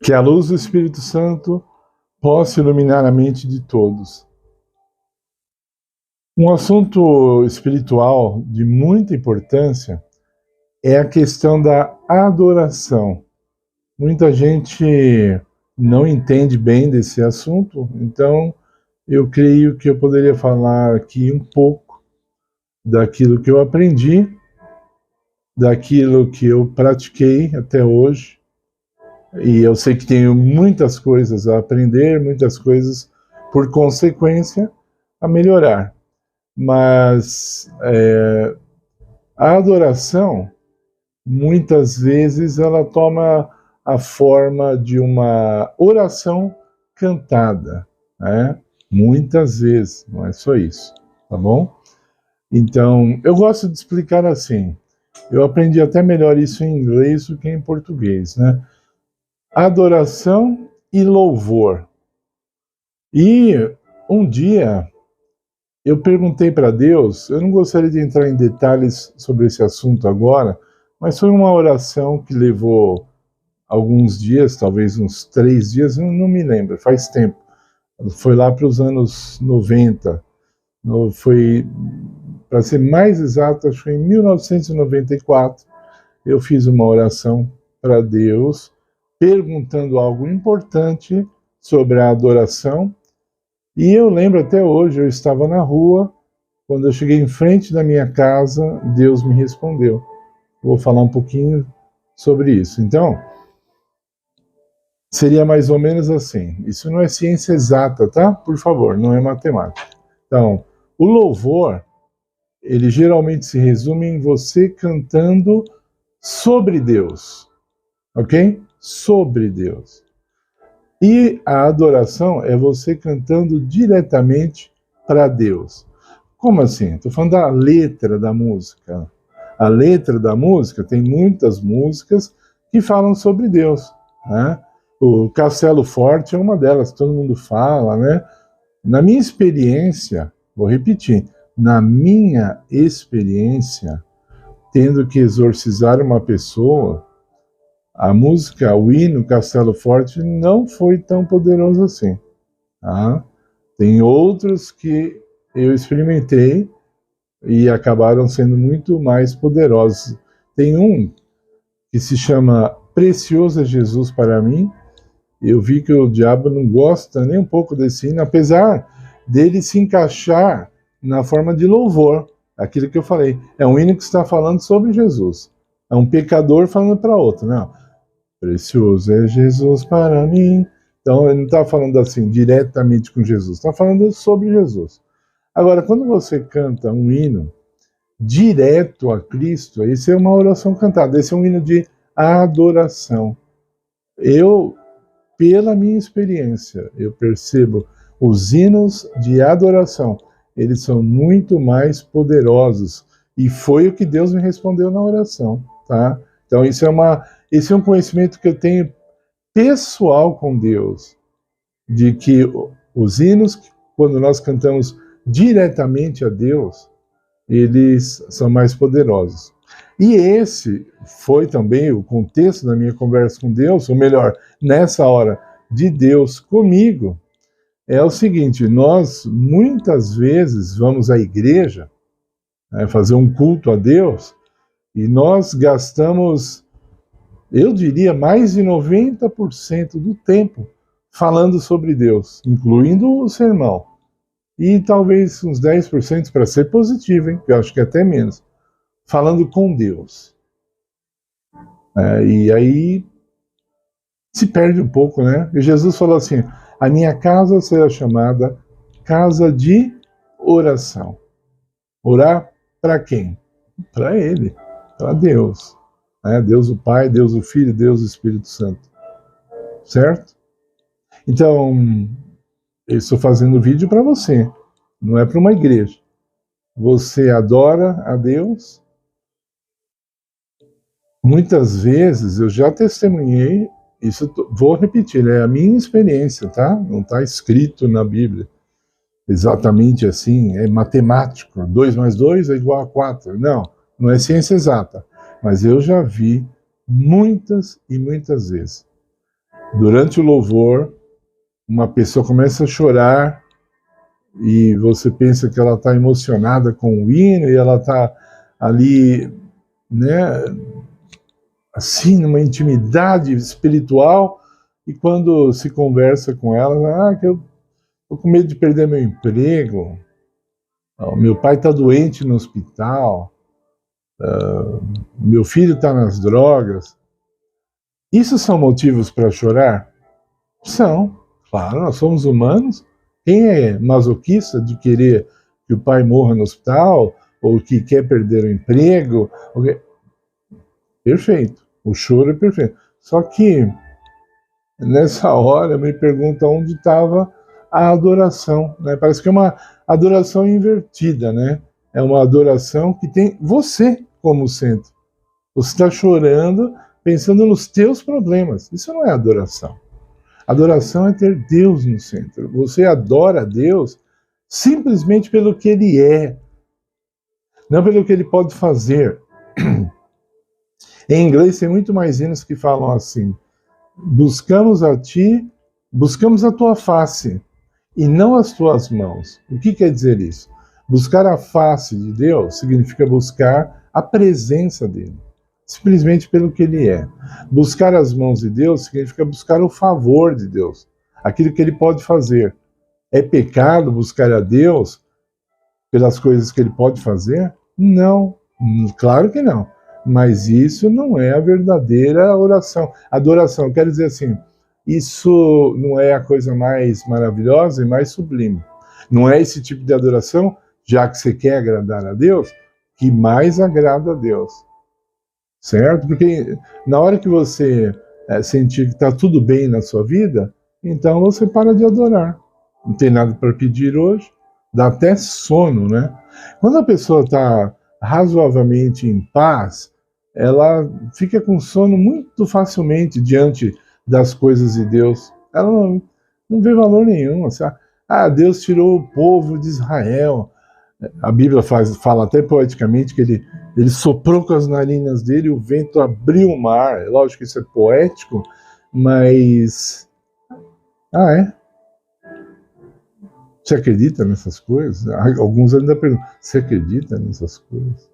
Que a luz do Espírito Santo possa iluminar a mente de todos. Um assunto espiritual de muita importância é a questão da adoração. Muita gente não entende bem desse assunto, então eu creio que eu poderia falar aqui um pouco daquilo que eu aprendi, daquilo que eu pratiquei até hoje. E eu sei que tenho muitas coisas a aprender, muitas coisas, por consequência, a melhorar. Mas a adoração, muitas vezes, ela toma a forma de uma oração cantada, né? Muitas vezes, não é só isso, tá bom? Então, eu gosto de explicar assim. Eu aprendi até melhor isso em inglês do que em português, né? Adoração e louvor. E um dia eu perguntei para Deus, eu não gostaria de entrar em detalhes sobre esse assunto agora, mas foi uma oração que levou alguns dias, talvez uns 3 dias, eu não me lembro, faz tempo. Foi lá para os anos 90. Foi, para ser mais exato, acho que foi em 1994, eu fiz uma oração para Deus, perguntando algo importante sobre a adoração. E eu lembro até hoje, eu estava na rua, quando eu cheguei em frente da minha casa, Deus me respondeu. Vou falar um pouquinho sobre isso. Então, seria mais ou menos assim. Isso não é ciência exata, tá? Por favor, não é matemática. Então, o louvor, ele geralmente se resume em você cantando sobre Deus, ok? Sobre Deus. E a adoração é você cantando diretamente para Deus. Como assim? Estou falando da letra da música. A letra da música, tem muitas músicas que falam sobre Deus, né? O Castelo Forte é uma delas, todo mundo fala, né? Na minha experiência, vou repetir, na minha experiência, tendo que exorcizar uma pessoa, a música, o hino Castelo Forte não foi tão poderoso assim. Tá? Tem outros que eu experimentei e acabaram sendo muito mais poderosos. Tem um que se chama Precioso é Jesus para mim. Eu vi que o diabo não gosta nem um pouco desse hino, apesar dele se encaixar na forma de louvor. Aquilo que eu falei. É um hino que está falando sobre Jesus. É um pecador falando para outro, não. Precioso é Jesus para mim. Então, ele não está falando assim diretamente com Jesus, está falando sobre Jesus. Agora, quando você canta um hino direto a Cristo, esse é uma oração cantada, esse é um hino de adoração. Eu, pela minha experiência, eu percebo os hinos de adoração, eles são muito mais poderosos. E foi o que Deus me respondeu na oração, tá? Então, esse é um conhecimento que eu tenho pessoal com Deus, de que os hinos, quando nós cantamos diretamente a Deus, eles são mais poderosos. E esse foi também o contexto da minha conversa com Deus, ou melhor, nessa hora de Deus comigo, é o seguinte: nós muitas vezes vamos à igreja, né, fazer um culto a Deus, e nós gastamos, eu diria, mais de 90% do tempo falando sobre Deus, incluindo o sermão. E talvez uns 10% para ser positivo, hein? Eu acho que até menos. Falando com Deus. E aí se perde um pouco, né? E Jesus falou assim: a minha casa será chamada casa de oração. Orar para quem? Para Ele, para Deus. Deus o Pai, Deus o Filho, Deus o Espírito Santo. Certo? Então, eu estou fazendo vídeo para você, não é para uma igreja. Você adora a Deus. Muitas vezes eu já testemunhei, isso vou repetir, é a minha experiência, tá? Não está escrito na Bíblia exatamente assim, é matemático, 2 mais 2 é igual a 4. Não é ciência exata. Mas eu já vi muitas e muitas vezes Durante o louvor, uma pessoa começa a chorar e você pensa que ela está emocionada com o hino e ela está ali, né, assim, numa intimidade espiritual, e quando se conversa com ela, que eu estou com medo de perder meu emprego, meu pai está doente no hospital, meu filho está nas drogas. Isso são motivos para chorar? São, claro, nós somos humanos. Quem é masoquista de querer que o pai morra no hospital, ou que quer perder o emprego? Perfeito, o choro é perfeito. Só que, nessa hora, eu me pergunto onde estava a adoração. Né? Parece que é uma adoração invertida, né? É uma adoração que tem você como centro. Você está chorando pensando nos teus problemas. Isso não é adoração. Adoração é ter Deus no centro. Você adora a Deus simplesmente pelo que Ele é, não pelo que Ele pode fazer. Em inglês tem muito mais hinos que falam assim: buscamos a Ti, buscamos a Tua face e não as Tuas mãos. O que quer dizer isso? Buscar a face de Deus significa buscar a presença dEle, simplesmente pelo que Ele é. Buscar as mãos de Deus significa buscar o favor de Deus, aquilo que Ele pode fazer. É pecado buscar a Deus pelas coisas que Ele pode fazer? Não, claro que não. Mas isso não é a verdadeira oração. Adoração, quer dizer assim, isso não é a coisa mais maravilhosa e mais sublime. Não é esse tipo de adoração, já que você quer agradar a Deus, que mais agrada a Deus. Certo? Porque na hora que você sentir que está tudo bem na sua vida, então você para de adorar. Não tem nada para pedir hoje, dá até sono, né? Quando a pessoa está razoavelmente em paz, ela fica com sono muito facilmente diante das coisas de Deus. Ela não vê valor nenhum. Assim, Deus tirou o povo de Israel. A Bíblia fala até poeticamente que ele soprou com as narinas dele, o vento abriu o mar. É lógico que isso é poético, mas... é? Você acredita nessas coisas? Alguns ainda perguntam, você acredita nessas coisas?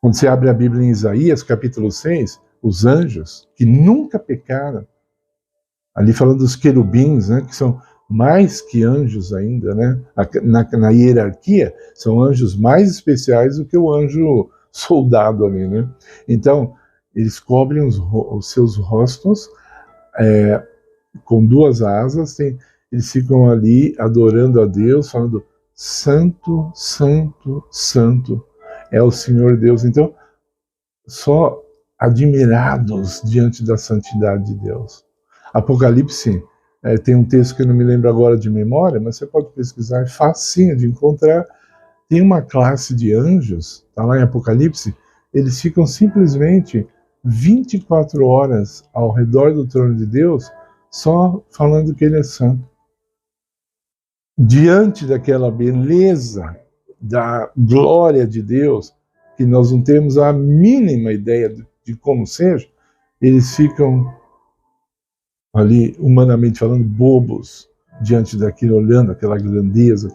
Quando você abre a Bíblia em Isaías, capítulo 6, os anjos, que nunca pecaram, ali falando dos querubins, né, que são mais que anjos ainda, né? Na hierarquia, são anjos mais especiais do que o anjo soldado ali, né? Então, eles cobrem os seus rostos com duas asas, eles ficam ali adorando a Deus, falando Santo, Santo, Santo é o Senhor Deus. Então, só admirados diante da santidade de Deus. Apocalipse, tem um texto que eu não me lembro agora de memória, mas você pode pesquisar, é facinho de encontrar. Tem uma classe de anjos, está lá em Apocalipse, eles ficam simplesmente 24 horas ao redor do trono de Deus, só falando que Ele é santo. Diante daquela beleza, da glória de Deus, que nós não temos a mínima ideia de como seja, eles ficam ali, humanamente falando, bobos diante daquilo, olhando aquela grandeza.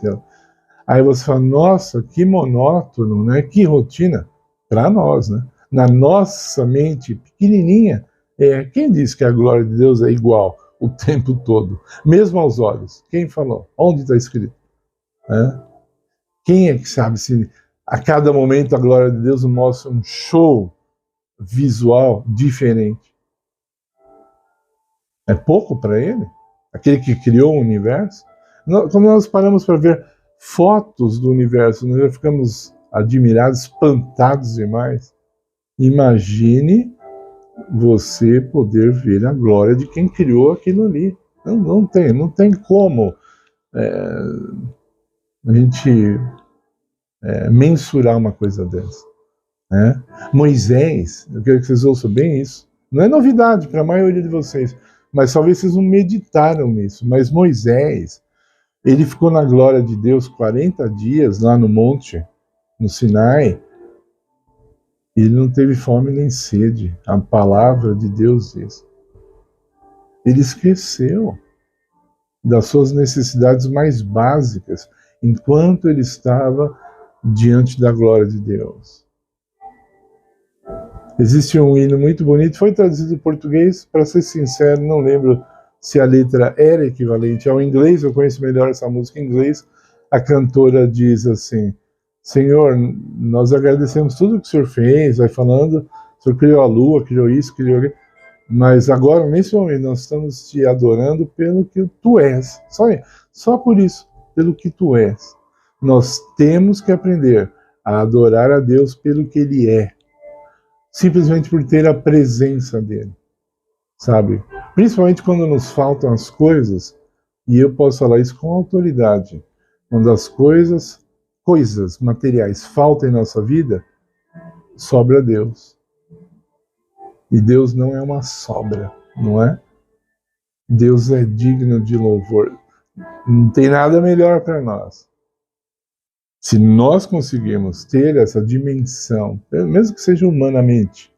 Aí você fala, nossa, que monótono, né? Que rotina para nós, né? Na nossa mente pequenininha, quem disse que a glória de Deus é igual o tempo todo, mesmo aos olhos? Quem falou? Onde está escrito? Quem é que sabe se a cada momento a glória de Deus mostra um show visual diferente? É pouco para Ele? Aquele que criou o universo? Quando nós paramos para ver fotos do universo, nós já ficamos admirados, espantados demais. Imagine você poder ver a glória de quem criou aquilo ali. Não tem como a gente mensurar uma coisa dessa. Né? Moisés, eu quero que vocês ouçam bem isso. Não é novidade para a maioria de vocês, mas talvez vocês não meditaram nisso. Mas Moisés, ele ficou na glória de Deus 40 dias lá no monte, no Sinai. Ele não teve fome nem sede. A palavra de Deus diz. Ele esqueceu das suas necessidades mais básicas enquanto ele estava diante da glória de Deus. Existe um hino muito bonito, foi traduzido em português, para ser sincero, não lembro se a letra era equivalente ao inglês, eu conheço melhor essa música em inglês. A cantora diz assim: Senhor, nós agradecemos tudo que o Senhor fez, vai falando, o Senhor criou a lua, criou isso, criou aquilo, mas agora, nesse momento, nós estamos te adorando pelo que tu és, só por isso, pelo que tu és. Nós temos que aprender a adorar a Deus pelo que Ele é, simplesmente por ter a presença dele, sabe? Principalmente quando nos faltam as coisas, e eu posso falar isso com autoridade, quando as coisas materiais faltam em nossa vida, sobra Deus. E Deus não é uma sobra, não é? Deus é digno de louvor. Não tem nada melhor para nós. Se nós conseguirmos ter essa dimensão, mesmo que seja humanamente,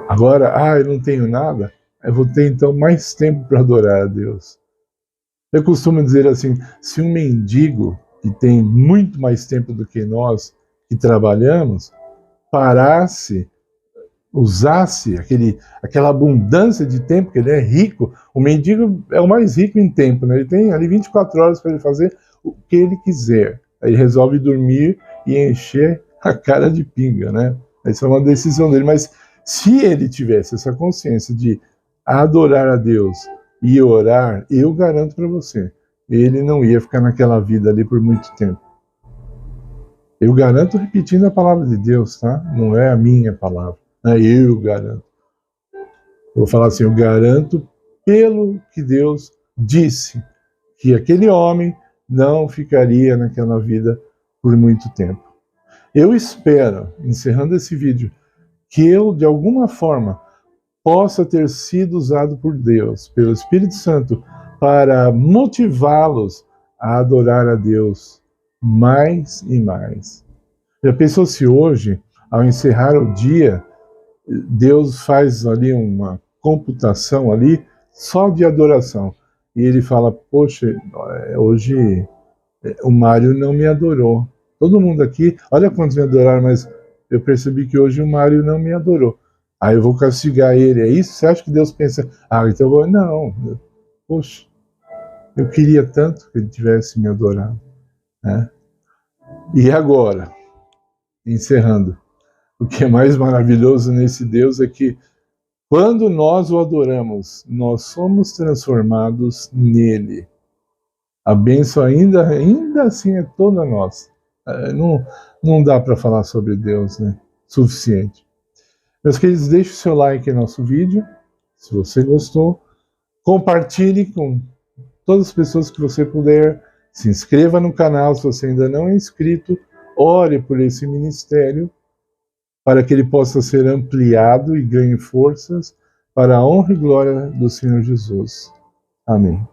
agora, eu não tenho nada, eu vou ter então mais tempo para adorar a Deus. Eu costumo dizer assim, se um mendigo, que tem muito mais tempo do que nós, que trabalhamos, parasse, usasse aquela abundância de tempo, que ele é rico, o mendigo é o mais rico em tempo, né? Ele tem ali 24 horas para ele fazer o que ele quiser. Aí ele resolve dormir e encher a cara de pinga, né? Essa é uma decisão dele, mas se ele tivesse essa consciência de adorar a Deus e orar, eu garanto para você, ele não ia ficar naquela vida ali por muito tempo. Eu garanto repetindo a palavra de Deus, tá? Não é a minha palavra. Eu garanto. Eu vou falar assim, eu garanto pelo que Deus disse, que aquele homem não ficaria naquela vida por muito tempo. Eu espero, encerrando esse vídeo, que eu, de alguma forma, possa ter sido usado por Deus, pelo Espírito Santo, para motivá-los a adorar a Deus mais e mais. Já pensou se hoje, ao encerrar o dia, Deus faz ali uma computação ali só de adoração. E ele fala, poxa, hoje o Mário não me adorou. Todo mundo aqui, olha quantos me adoraram, mas eu percebi que hoje o Mário não me adorou. Aí eu vou castigar ele, é isso? Você acha que Deus pensa, então eu vou... Não, poxa, eu queria tanto que ele tivesse me adorado, né? E agora, encerrando, o que é mais maravilhoso nesse Deus é que quando nós o adoramos, nós somos transformados nele. A bênção ainda assim é toda nossa. Não dá para falar sobre Deus, né? Suficiente. Meus queridos, deixe o seu like em nosso vídeo, se você gostou. Compartilhe com todas as pessoas que você puder. Se inscreva no canal se você ainda não é inscrito. Ore por esse ministério, para que ele possa ser ampliado e ganhe forças para a honra e glória do Senhor Jesus. Amém.